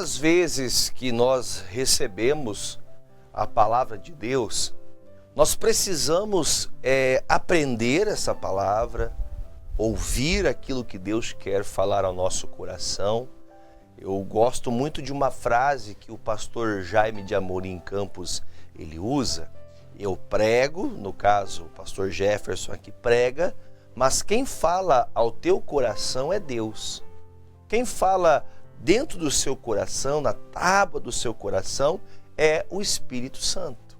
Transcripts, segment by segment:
das vezes que nós recebemos a palavra de Deus, nós precisamos aprender essa palavra, ouvir aquilo que Deus quer falar ao nosso coração. Eu gosto muito de uma frase que o pastor Jaime de Amorim Campos ele usa. Eu prego, no caso o pastor Jefferson aqui prega, mas quem fala ao teu coração é Deus. Quem fala dentro do seu coração, na tábua do seu coração, é o Espírito Santo.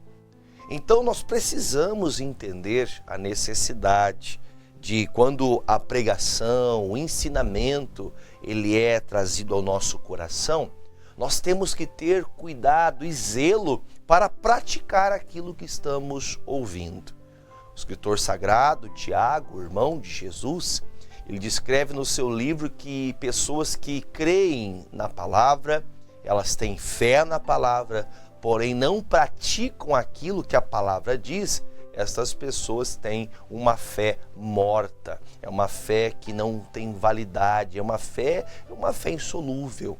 Então nós precisamos entender a necessidade de quando a pregação, o ensinamento, ele é trazido ao nosso coração, nós temos que ter cuidado e zelo para praticar aquilo que estamos ouvindo. O escritor sagrado, Tiago, irmão de Jesus, ele descreve no seu livro que pessoas que creem na palavra, elas têm fé na palavra, porém não praticam aquilo que a palavra diz, essas pessoas têm uma fé morta, é uma fé que não tem validade, é uma fé insolúvel.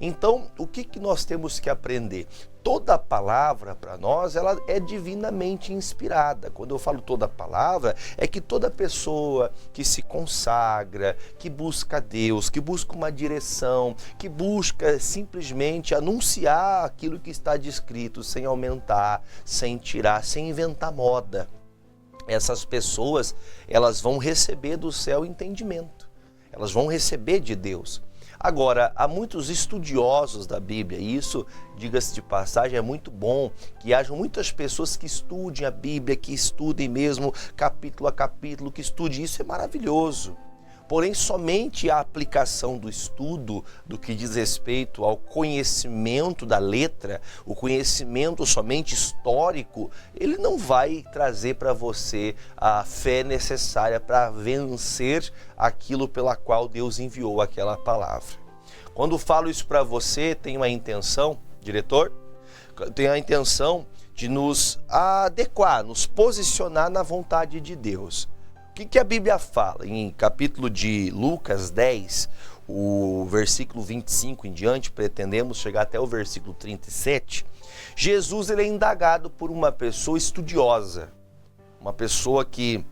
Então, o que nós temos que aprender? Toda palavra para nós, ela é divinamente inspirada. Quando eu falo toda palavra, é que toda pessoa que se consagra, que busca Deus, que busca uma direção, que busca simplesmente anunciar aquilo que está descrito, sem aumentar, sem tirar, sem inventar moda. Essas pessoas, elas vão receber do céu entendimento. Elas vão receber de Deus. Agora, há muitos estudiosos da Bíblia, e isso, diga-se de passagem, é muito bom que hajam muitas pessoas que estudem a Bíblia, que estudem mesmo capítulo a capítulo, que estudem, isso é maravilhoso. Porém, somente a aplicação do estudo, do que diz respeito ao conhecimento da letra, o conhecimento somente histórico, ele não vai trazer para você a fé necessária para vencer aquilo pela qual Deus enviou aquela palavra. Quando falo isso para você, tenho a intenção, diretor, tenho a intenção de nos adequar, nos posicionar na vontade de Deus. O que a Bíblia fala? Em capítulo de Lucas 10, o versículo 25 em diante, pretendemos chegar até o versículo 37, Jesus ele é indagado por uma pessoa estudiosa. Uma pessoa que,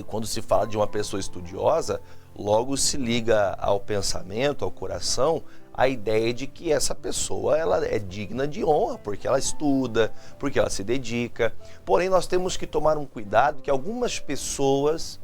quando se fala de uma pessoa estudiosa, logo se liga ao pensamento, ao coração, a ideia de que essa pessoa ela é digna de honra, porque ela estuda, porque ela se dedica. Porém, nós temos que tomar um cuidado que algumas pessoas,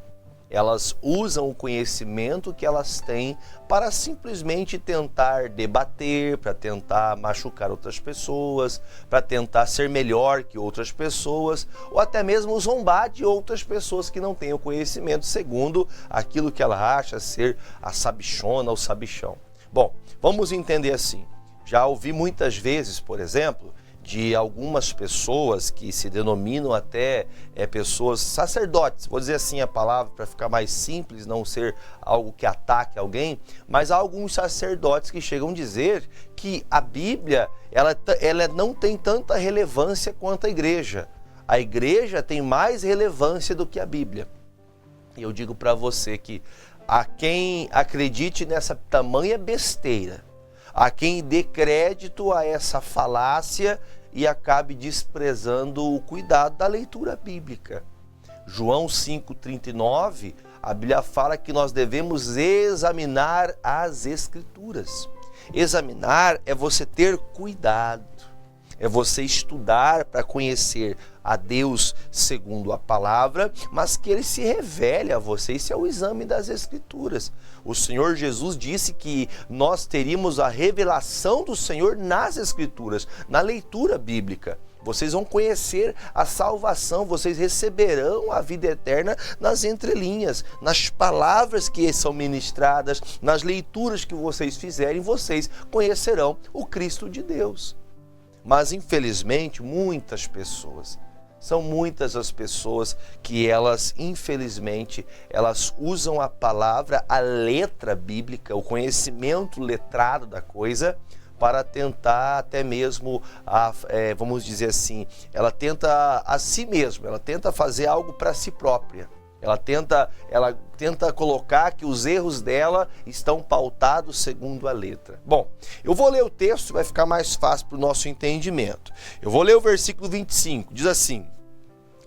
elas usam o conhecimento que elas têm para simplesmente tentar debater, para tentar machucar outras pessoas, para tentar ser melhor que outras pessoas, ou até mesmo zombar de outras pessoas que não têm o conhecimento, segundo aquilo que ela acha ser a sabichona ou sabichão. Bom, vamos entender assim. Já ouvi muitas vezes, por exemplo, de algumas pessoas que se denominam até pessoas sacerdotes, vou dizer assim a palavra para ficar mais simples, não ser algo que ataque alguém, mas há alguns sacerdotes que chegam a dizer que a Bíblia ela não tem tanta relevância quanto a igreja. A igreja tem mais relevância do que a Bíblia. E eu digo para você que a quem acredite nessa tamanha besteira, a quem dê crédito a essa falácia e acabe desprezando o cuidado da leitura bíblica. João 5,39, a Bíblia fala que nós devemos examinar as Escrituras. Examinar é você ter cuidado, é você estudar para conhecer a Deus segundo a palavra, mas que Ele se revele a você. Isso é o exame das Escrituras. O Senhor Jesus disse que nós teríamos a revelação do Senhor nas Escrituras, na leitura bíblica. Vocês vão conhecer a salvação, vocês receberão a vida eterna nas entrelinhas, nas palavras que são ministradas, nas leituras que vocês fizerem, vocês conhecerão o Cristo de Deus. Mas infelizmente muitas pessoas, são muitas as pessoas que elas, infelizmente, elas usam a palavra, a letra bíblica, o conhecimento letrado da coisa, para tentar até mesmo, vamos dizer assim, ela tenta a si mesma, ela tenta fazer algo para si própria. Ela tenta colocar que os erros dela estão pautados segundo a letra. Bom, eu vou ler o texto, vai ficar mais fácil para o nosso entendimento. Eu vou ler o versículo 25, diz assim,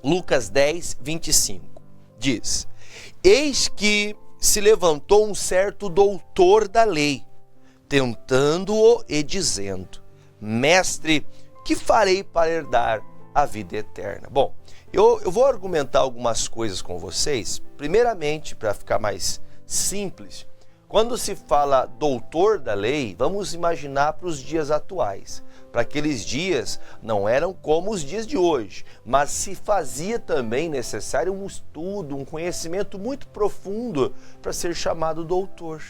Lucas 10, 25, diz: Eis que se levantou um certo doutor da lei, tentando-o e dizendo: Mestre, que farei para herdar a vida eterna? Bom, eu vou argumentar algumas coisas com vocês. Primeiramente, para ficar mais simples, quando se fala doutor da lei, vamos imaginar para os dias atuais. Para aqueles dias não eram como os dias de hoje, mas se fazia também necessário um estudo, um conhecimento muito profundo para ser chamado doutor.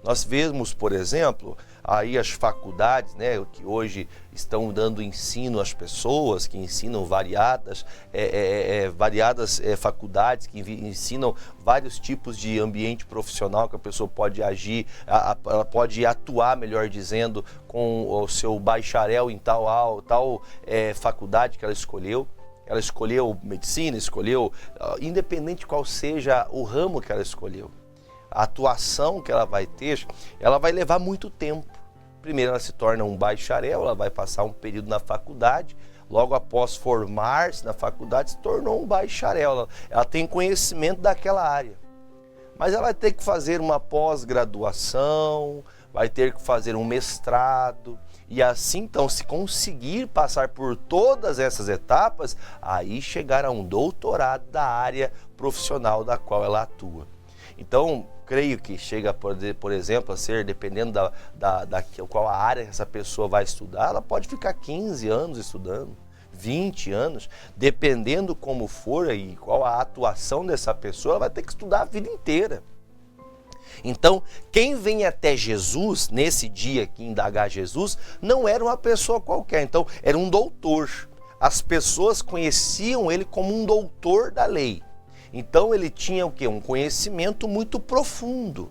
Nós vemos, por exemplo, aí as faculdades, né, que hoje estão dando ensino às pessoas, que ensinam variadas faculdades, que ensinam vários tipos de ambiente profissional que a pessoa pode agir, ela pode atuar, melhor dizendo, com o seu bacharel em tal faculdade que ela escolheu. Ela escolheu medicina, independente qual seja o ramo que ela escolheu. A atuação que ela vai ter, ela vai levar muito tempo. Primeiro ela se torna um bacharel, ela vai passar um período na faculdade, logo após formar-se na faculdade, se tornou um bacharel. Ela tem conhecimento daquela área. Mas ela vai ter que fazer uma pós-graduação, vai ter que fazer um mestrado, e assim, então, se conseguir passar por todas essas etapas, aí chegar a um doutorado da área profissional da qual ela atua. Então, creio que chega, por exemplo, a ser, dependendo da qual a área que essa pessoa vai estudar, ela pode ficar 15 anos estudando, 20 anos, dependendo como for e qual a atuação dessa pessoa, ela vai ter que estudar a vida inteira. Então, quem vem até Jesus, nesse dia que indagar Jesus, não era uma pessoa qualquer, então era um doutor. As pessoas conheciam ele como um doutor da lei. Então ele tinha o quê? Um conhecimento muito profundo,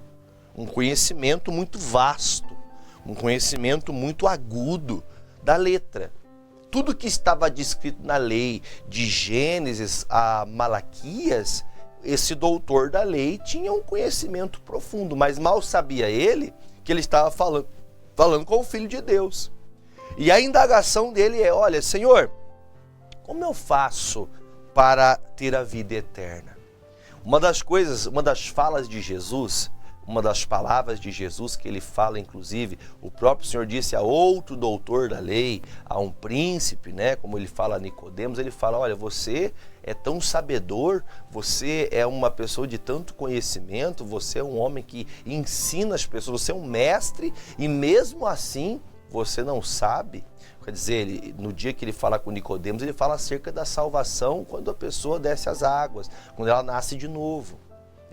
um conhecimento muito vasto, um conhecimento muito agudo da letra. Tudo que estava descrito na lei, de Gênesis a Malaquias, esse doutor da lei tinha um conhecimento profundo, mas mal sabia ele que ele estava falando com o Filho de Deus. E a indagação dele é: olha, Senhor, como eu faço para ter a vida eterna? Uma das falas de Jesus, uma das palavras de Jesus que ele fala, inclusive, o próprio Senhor disse a outro doutor da lei, a um príncipe, né, como ele fala a Nicodemos, ele fala: olha, você é tão sabedor, você é uma pessoa de tanto conhecimento, você é um homem que ensina as pessoas, você é um mestre e mesmo assim você não sabe. Quer dizer, no dia que ele fala com Nicodemos, ele fala acerca da salvação quando a pessoa desce as águas, quando ela nasce de novo.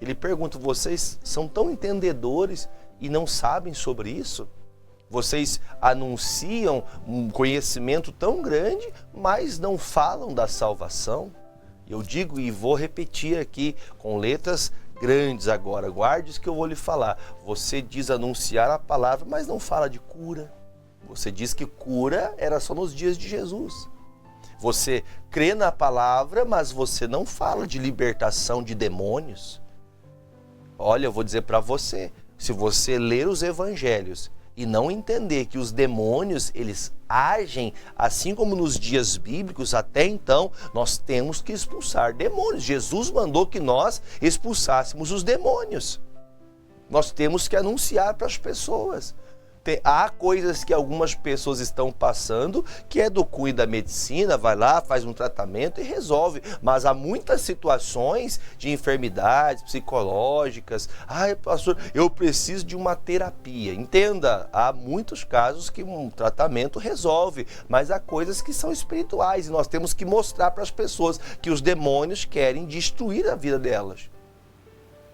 Ele pergunta: vocês são tão entendedores e não sabem sobre isso? Vocês anunciam um conhecimento tão grande, mas não falam da salvação? Eu digo e vou repetir aqui com letras grandes agora, guarde isso que eu vou lhe falar. Você diz anunciar a palavra, mas não fala de cura. Você diz que cura era só nos dias de Jesus. Você crê na palavra, mas você não fala de libertação de demônios. Olha, eu vou dizer para você, se você ler os evangelhos e não entender que os demônios, eles agem assim como nos dias bíblicos, até então, nós temos que expulsar demônios. Jesus mandou que nós expulsássemos os demônios. Nós temos que anunciar para as pessoas. Há coisas que algumas pessoas estão passando que é do cunho da medicina, vai lá, faz um tratamento e resolve, mas há muitas situações de enfermidades psicológicas. Ai, pastor, eu preciso de uma terapia. Entenda, há muitos casos que um tratamento resolve, mas há coisas que são espirituais e nós temos que mostrar para as pessoas que os demônios querem destruir a vida delas.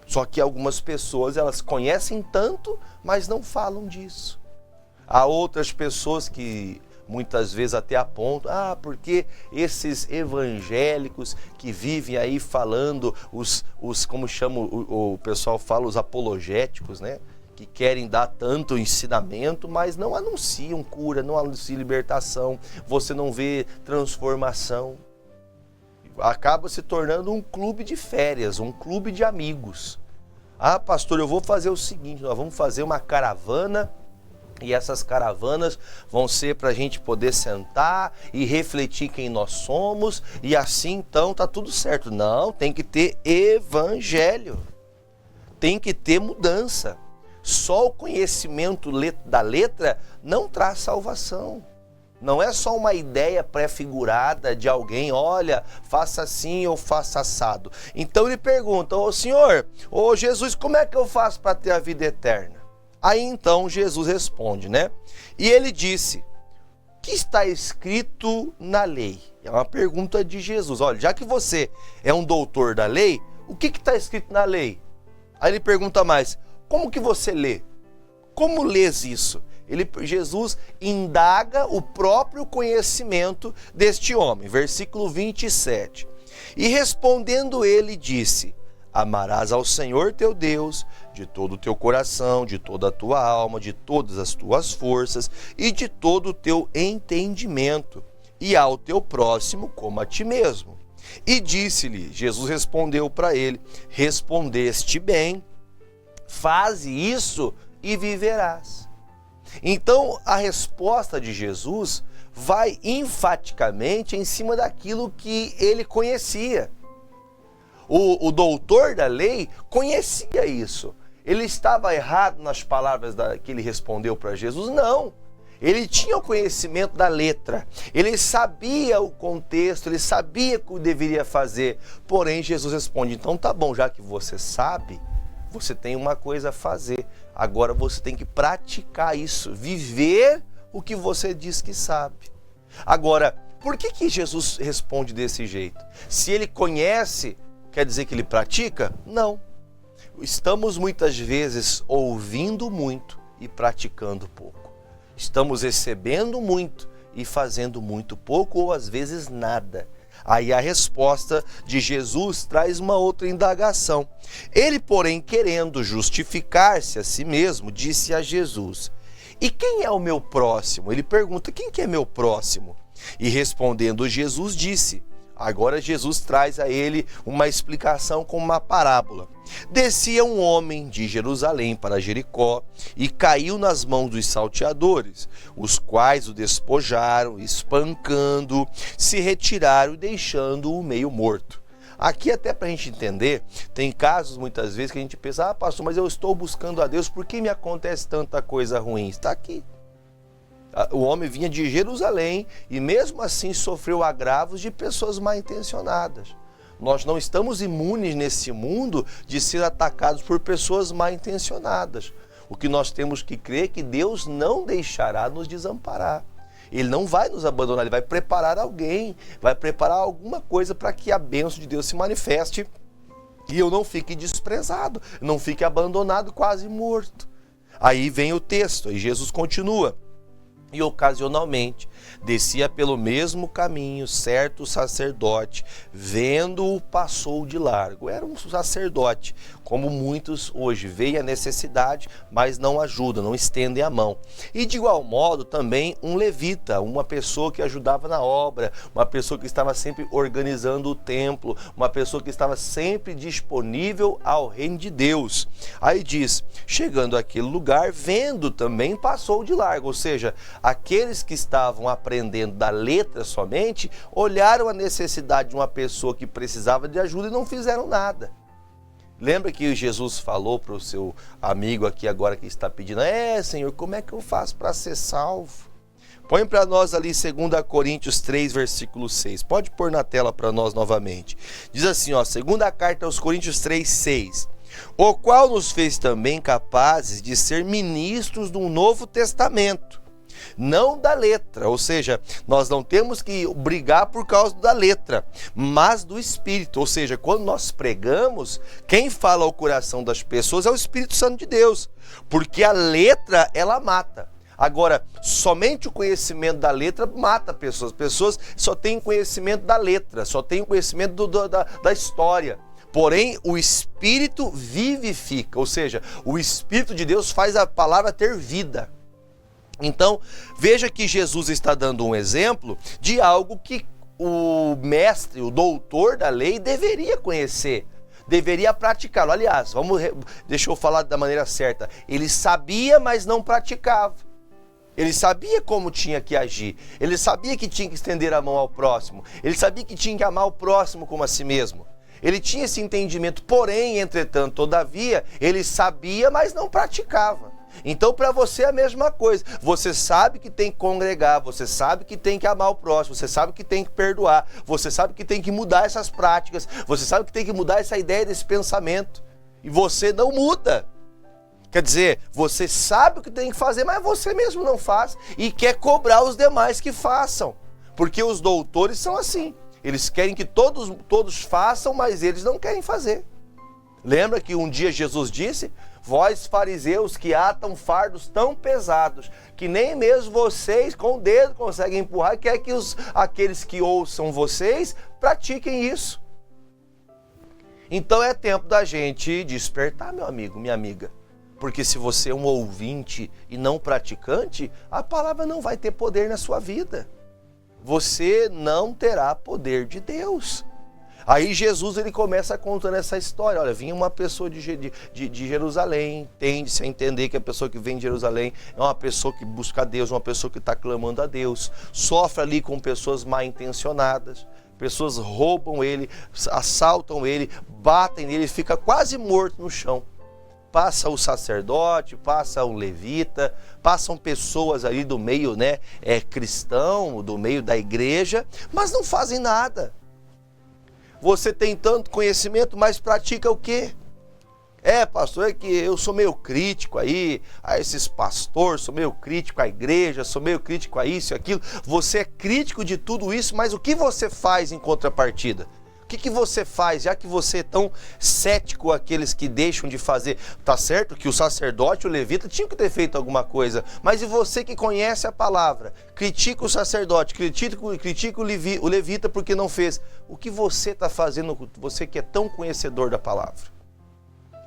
Só que algumas pessoas, elas conhecem tanto, mas não falam disso. Há outras pessoas que muitas vezes até apontam: porque esses evangélicos que vivem aí falando, como chama o pessoal fala, os apologéticos, né? Que querem dar tanto ensinamento, mas não anunciam cura, não anunciam libertação, você não vê transformação. acaba se tornando um clube de férias, um clube de amigos. Ah, pastor, eu vou fazer o seguinte, nós vamos fazer uma caravana e essas caravanas vão ser para a gente poder sentar e refletir quem nós somos e assim então tá tudo certo. Não, tem que ter evangelho, tem que ter mudança. Só o conhecimento da letra não traz salvação. Não é só uma ideia pré-figurada de alguém, olha, faça assim ou faça assado. Então ele pergunta, ô Senhor, ô Jesus, como é que eu faço para ter a vida eterna? Aí então Jesus responde, né? E ele disse, o que está escrito na lei? É uma pergunta de Jesus. Olha, já que você é um doutor da lei, o que está escrito na lei? Aí ele pergunta mais, como que você lê? Como lês isso? Jesus indaga o próprio conhecimento deste homem. Versículo 27. E respondendo ele disse, amarás ao Senhor teu Deus de todo o teu coração, de toda a tua alma, de todas as tuas forças e de todo o teu entendimento, e ao teu próximo como a ti mesmo. E disse-lhe, Jesus respondeu para ele, respondeste bem, faze isso e viverás. Então a resposta de Jesus vai enfaticamente em cima daquilo que ele conhecia. O doutor da lei conhecia isso. Ele estava errado nas palavras que ele respondeu para Jesus? Não. Ele tinha o conhecimento da letra, ele sabia o contexto, ele sabia o que deveria fazer. Porém, Jesus responde, então tá bom, já que você sabe, você tem uma coisa a fazer. Agora você tem que praticar isso, viver o que você diz que sabe. Agora, por que Jesus responde desse jeito? Se ele conhece, quer dizer que ele pratica? Não. Estamos muitas vezes ouvindo muito e praticando pouco. Estamos recebendo muito e fazendo muito pouco ou às vezes nada. Aí a resposta de Jesus traz uma outra indagação. Ele, porém, querendo justificar-se a si mesmo, disse a Jesus, e quem é o meu próximo? Ele pergunta, quem que é meu próximo? E respondendo Jesus disse, agora Jesus traz a ele uma explicação com uma parábola. Descia um homem de Jerusalém para Jericó e caiu nas mãos dos salteadores, os quais o despojaram, espancando, se retiraram, deixando-o meio morto. Aqui até para a gente entender, tem casos muitas vezes que a gente pensa, pastor, mas eu estou buscando a Deus, por que me acontece tanta coisa ruim? Está aqui. O homem vinha de Jerusalém e mesmo assim sofreu agravos de pessoas mal intencionadas. Nós não estamos imunes nesse mundo de ser atacados por pessoas mal intencionadas. O que nós temos que crer é que Deus não deixará nos desamparar. Ele não vai nos abandonar, ele vai preparar alguém, vai preparar alguma coisa para que a bênção de Deus se manifeste e eu não fique desprezado, não fique abandonado, quase morto. Aí vem o texto, e Jesus continua. E ocasionalmente descia pelo mesmo caminho certo sacerdote, vendo-o passou de largo. Era um sacerdote, como muitos hoje, veem a necessidade, mas não ajudam, não estendem a mão. E de igual modo também um levita, uma pessoa que ajudava na obra, uma pessoa que estava sempre organizando o templo, uma pessoa que estava sempre disponível ao reino de Deus. Aí diz, chegando àquele lugar, vendo também passou de largo, ou seja, aqueles que estavam aprendendo da letra somente, olharam a necessidade de uma pessoa que precisava de ajuda e não fizeram nada. Lembra que Jesus falou para o seu amigo aqui agora que está pedindo, Senhor, como é que eu faço para ser salvo? Põe para nós ali 2 Coríntios 3, versículo 6. Pode pôr na tela para nós novamente. Diz assim, segunda carta aos Coríntios 3, 6. O qual nos fez também capazes de ser ministros de um novo testamento, não da letra, ou seja, nós não temos que brigar por causa da letra, mas do Espírito, ou seja, quando nós pregamos, quem fala ao coração das pessoas é o Espírito Santo de Deus, porque a letra, ela mata. Agora, somente o conhecimento da letra mata pessoas, pessoas só têm conhecimento da letra, só têm conhecimento da história. Porém, o Espírito vivifica, ou seja, o Espírito de Deus faz a palavra ter vida. Então, veja que Jesus está dando um exemplo de algo que o mestre, o doutor da lei, deveria conhecer, deveria praticá-lo. Aliás, deixa eu falar da maneira certa. Ele sabia, mas não praticava. Ele sabia como tinha que agir. Ele sabia que tinha que estender a mão ao próximo. Ele sabia que tinha que amar o próximo como a si mesmo. Ele tinha esse entendimento, porém, entretanto, todavia, ele sabia, mas não praticava. Então, para você é a mesma coisa. Você sabe que tem que congregar, você sabe que tem que amar o próximo, você sabe que tem que perdoar, você sabe que tem que mudar essas práticas, você sabe que tem que mudar essa ideia desse pensamento. E você não muda. Quer dizer, você sabe o que tem que fazer, mas você mesmo não faz e quer cobrar os demais que façam. Porque os doutores são assim. Eles querem que todos façam, mas eles não querem fazer. Lembra que um dia Jesus disse: vós fariseus que atam fardos tão pesados, que nem mesmo vocês com o dedo conseguem empurrar, e quer que aqueles que ouçam vocês pratiquem isso. Então é tempo da gente despertar, meu amigo, minha amiga. Porque se você é um ouvinte e não praticante, a palavra não vai ter poder na sua vida. Você não terá poder de Deus. Aí Jesus ele começa contando essa história. Olha, vinha uma pessoa de Jerusalém, tende-se a entender que a pessoa que vem de Jerusalém é uma pessoa que busca a Deus, uma pessoa que está clamando a Deus, sofre ali com pessoas mal intencionadas, pessoas roubam ele, assaltam ele, batem nele, ele fica quase morto no chão. Passa o sacerdote, passa um levita, passam pessoas ali do meio, cristão, do meio da igreja, mas não fazem nada. Você tem tanto conhecimento, mas pratica o quê? Pastor, é que eu sou meio crítico aí, a esses pastores, sou meio crítico à igreja, sou meio crítico a isso e aquilo. Você é crítico de tudo isso, mas o que você faz em contrapartida? O que você faz, já que você é tão cético àqueles que deixam de fazer? Tá certo que o sacerdote, o levita, tinha que ter feito alguma coisa, mas e você que conhece a palavra, critica o sacerdote, critica o levita porque não fez. O que você está fazendo, você que é tão conhecedor da palavra?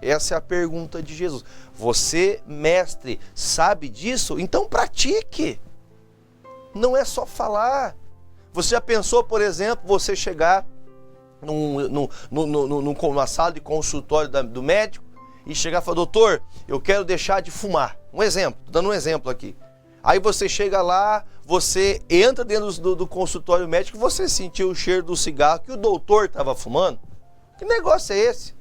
Essa é a pergunta de Jesus. Você, mestre, sabe disso? Então pratique. Não é só falar. Você já pensou, por exemplo, você chegar numa sala de consultório do médico e chegar e falar: doutor, eu quero deixar de fumar. Um exemplo, tô dando um exemplo aqui. Aí você chega lá, você entra dentro do consultório médico e você sentiu o cheiro do cigarro que o doutor estava fumando. Que negócio é esse?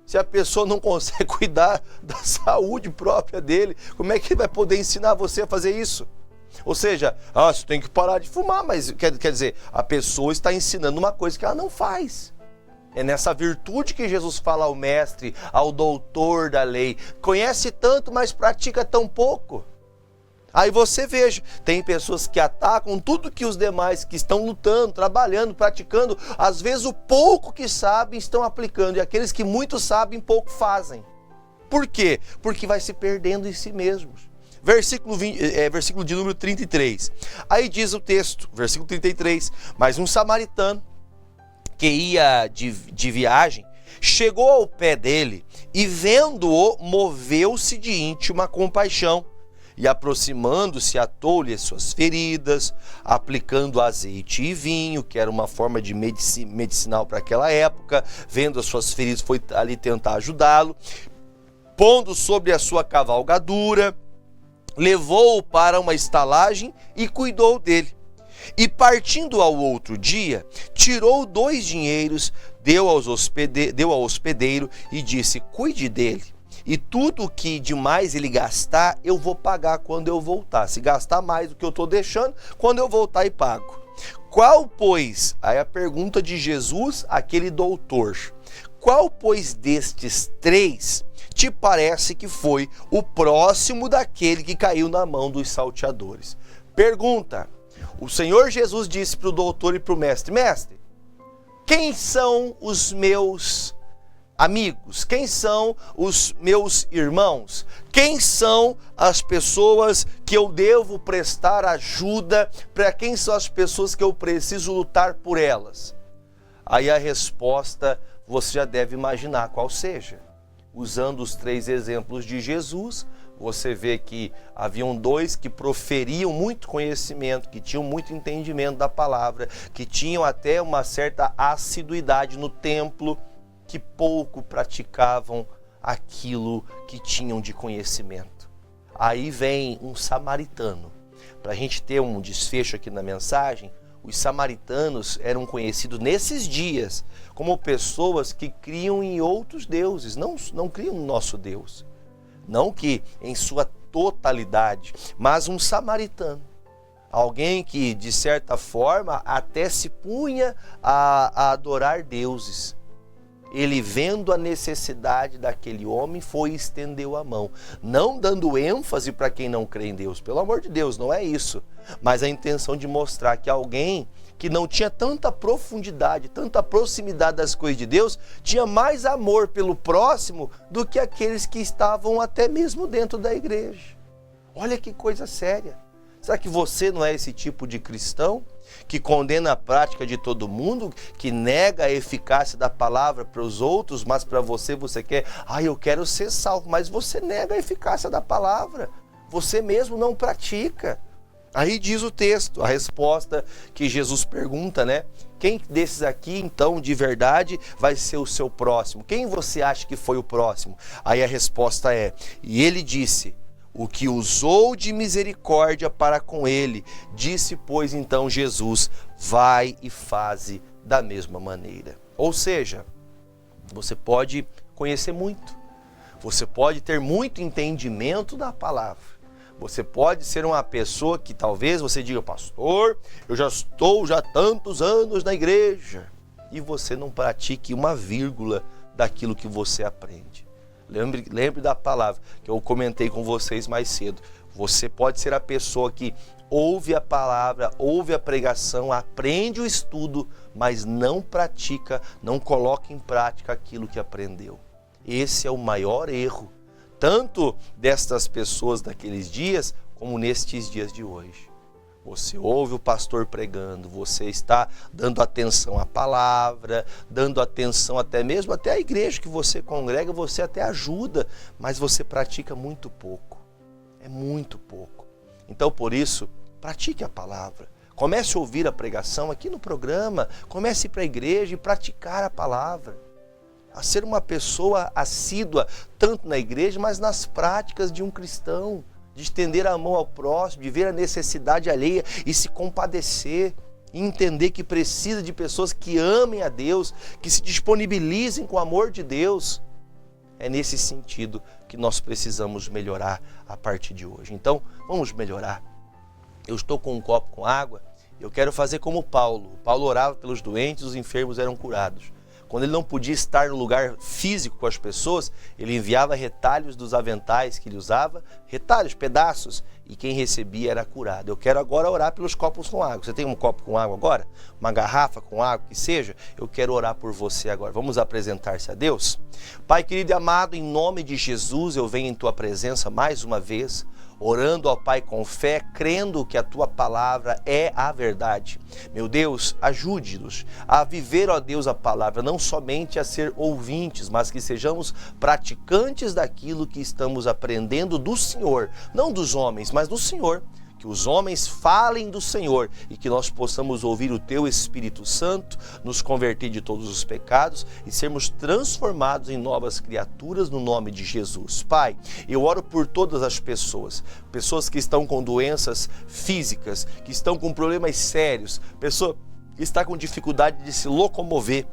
Se a pessoa não consegue cuidar da saúde própria dele, como é que ele vai poder ensinar você a fazer isso? Ou seja, você tem que parar de fumar, mas quer dizer, a pessoa está ensinando uma coisa que ela não faz. É nessa virtude que Jesus fala ao mestre, ao doutor da lei. Conhece tanto, mas pratica tão pouco. Aí você veja, tem pessoas que atacam tudo que os demais que estão lutando, trabalhando, praticando, às vezes o pouco que sabem estão aplicando, e aqueles que muito sabem, pouco fazem. Por quê? Porque vai se perdendo em si mesmos. Versículo de número 33. Aí diz o texto, versículo 33, mas um samaritano que ia de viagem, chegou ao pé dele e vendo-o, moveu-se de íntima compaixão e aproximando-se atou-lhe as suas feridas, aplicando azeite e vinho, que era uma forma de medicinal para aquela época. Vendo as suas feridas, foi ali tentar ajudá-lo, pondo sobre a sua cavalgadura, levou-o para uma estalagem e cuidou dele. E partindo ao outro dia, tirou 2 dinheiros, deu ao hospedeiro e disse: cuide dele, e tudo o que demais ele gastar, eu vou pagar quando eu voltar. Se gastar mais do que eu estou deixando, quando eu voltar e pago. Qual, pois, aí a pergunta de Jesus, aquele doutor, qual, pois, destes 3 te parece que foi o próximo daquele que caiu na mão dos salteadores? Pergunta. O Senhor Jesus disse para o doutor e para o mestre: mestre, quem são os meus amigos? Quem são os meus irmãos? Quem são as pessoas que eu devo prestar ajuda? Para quem são as pessoas que eu preciso lutar por elas? Aí a resposta você já deve imaginar qual seja. usando os 3 exemplos de Jesus, você vê que haviam 2 que proferiam muito conhecimento, que tinham muito entendimento da palavra, que tinham até uma certa assiduidade no templo, que pouco praticavam aquilo que tinham de conhecimento. Aí vem um samaritano. Para a gente ter um desfecho aqui na mensagem, os samaritanos eram conhecidos nesses dias como pessoas que criam em outros deuses, não criam no nosso Deus. Não que em sua totalidade, mas um samaritano. Alguém que, de certa forma, até se punha a adorar deuses. Ele, vendo a necessidade daquele homem, foi e estendeu a mão. Não dando ênfase para quem não crê em Deus. Pelo amor de Deus, não é isso. Mas a intenção de mostrar que alguém que não tinha tanta profundidade, tanta proximidade das coisas de Deus, tinha mais amor pelo próximo do que aqueles que estavam até mesmo dentro da igreja. Olha que coisa séria. Será que você não é esse tipo de cristão que condena a prática de todo mundo, que nega a eficácia da palavra para os outros, mas para você quer, eu quero ser salvo, mas você nega a eficácia da palavra, você mesmo não pratica. Aí diz o texto, a resposta que Jesus pergunta, né? Quem desses aqui, então, de verdade, vai ser o seu próximo? Quem você acha que foi o próximo? Aí a resposta é, e ele disse, o que usou de misericórdia para com ele. Disse, pois, então Jesus, vai e faze da mesma maneira. Ou seja, você pode conhecer muito, você pode ter muito entendimento da palavra. Você pode ser uma pessoa que talvez você diga, pastor, eu já estou tantos anos na igreja, e você não pratique uma vírgula daquilo que você aprende. Lembre da palavra que eu comentei com vocês mais cedo. Você pode ser a pessoa que ouve a palavra, ouve a pregação, aprende o estudo, mas não pratica, não coloca em prática aquilo que aprendeu. Esse é o maior erro, tanto destas pessoas daqueles dias, como nestes dias de hoje. Você ouve o pastor pregando, você está dando atenção à palavra, dando atenção até a igreja que você congrega, você até ajuda, mas você pratica muito pouco. É muito pouco. Então, por isso, pratique a palavra. Comece a ouvir a pregação aqui no programa, comece a ir para a igreja e praticar a palavra. A ser uma pessoa assídua, tanto na igreja, mas nas práticas de um cristão, de estender a mão ao próximo, de ver a necessidade alheia e se compadecer, e entender que precisa de pessoas que amem a Deus, que se disponibilizem com o amor de Deus. É nesse sentido que nós precisamos melhorar a partir de hoje. Então, vamos melhorar. Eu estou com um copo com água, eu quero fazer como Paulo. Paulo orava pelos doentes, os enfermos eram curados. Quando ele não podia estar no lugar físico com as pessoas, ele enviava retalhos dos aventais que ele usava, retalhos, pedaços, e quem recebia era curado. Eu quero agora orar pelos copos com água. Você tem um copo com água agora? Uma garrafa com água, que seja? Eu quero orar por você agora. Vamos apresentar-se a Deus? Pai querido e amado, em nome de Jesus, eu venho em Tua presença mais uma vez, orando ao Pai com fé, crendo que a Tua palavra é a verdade. Meu Deus, ajude-nos a viver, ó Deus, a palavra, não somente a ser ouvintes, mas que sejamos praticantes daquilo que estamos aprendendo do Senhor, não dos homens, mas do Senhor. Que os homens falem do Senhor e que nós possamos ouvir o Teu Espírito Santo, nos converter de todos os pecados e sermos transformados em novas criaturas no nome de Jesus. Pai, eu oro por todas as pessoas que estão com doenças físicas, que estão com problemas sérios, pessoa que está com dificuldade de se locomover,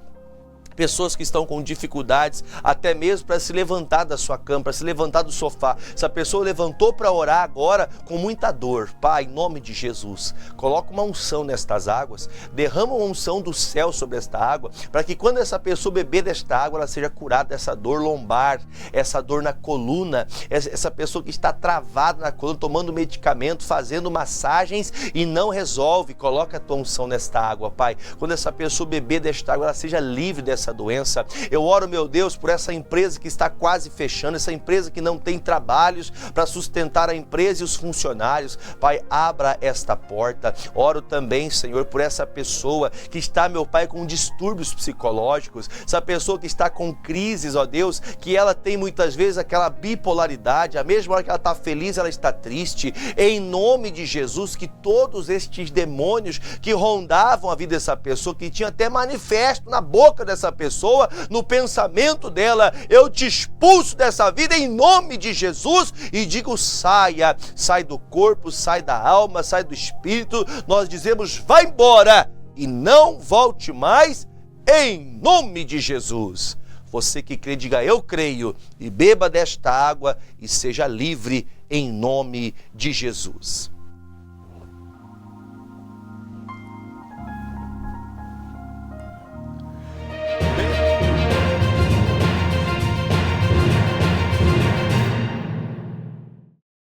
pessoas que estão com dificuldades até mesmo para se levantar da sua cama, para se levantar do sofá. Essa pessoa levantou para orar agora com muita dor. Pai, em nome de Jesus, coloca uma unção nestas águas, derrama uma unção do céu sobre esta água, para que quando essa pessoa beber desta água, ela seja curada dessa dor lombar, essa dor na coluna, essa pessoa que está travada na coluna, tomando medicamento, fazendo massagens e não resolve. Coloca a tua unção nesta água, Pai. Quando essa pessoa beber desta água, ela seja livre dessa dessa doença. Eu oro, meu Deus, por essa empresa que está quase fechando, essa empresa que não tem trabalhos para sustentar a empresa e os funcionários. Pai, abra esta porta. Oro também, Senhor, por essa pessoa que está, meu Pai, com distúrbios psicológicos, essa pessoa que está com crises, ó Deus, que ela tem muitas vezes aquela bipolaridade, a mesma hora que ela está feliz, ela está triste. Em nome de Jesus, que todos estes demônios que rondavam a vida dessa pessoa, que tinha até manifesto na boca dessa pessoa, no pensamento dela, eu te expulso dessa vida em nome de Jesus e digo: saia, sai do corpo, sai da alma, sai do espírito. Nós dizemos: vai embora e não volte mais, em nome de Jesus. Você que crê, diga: eu creio, e beba desta água e seja livre em nome de Jesus.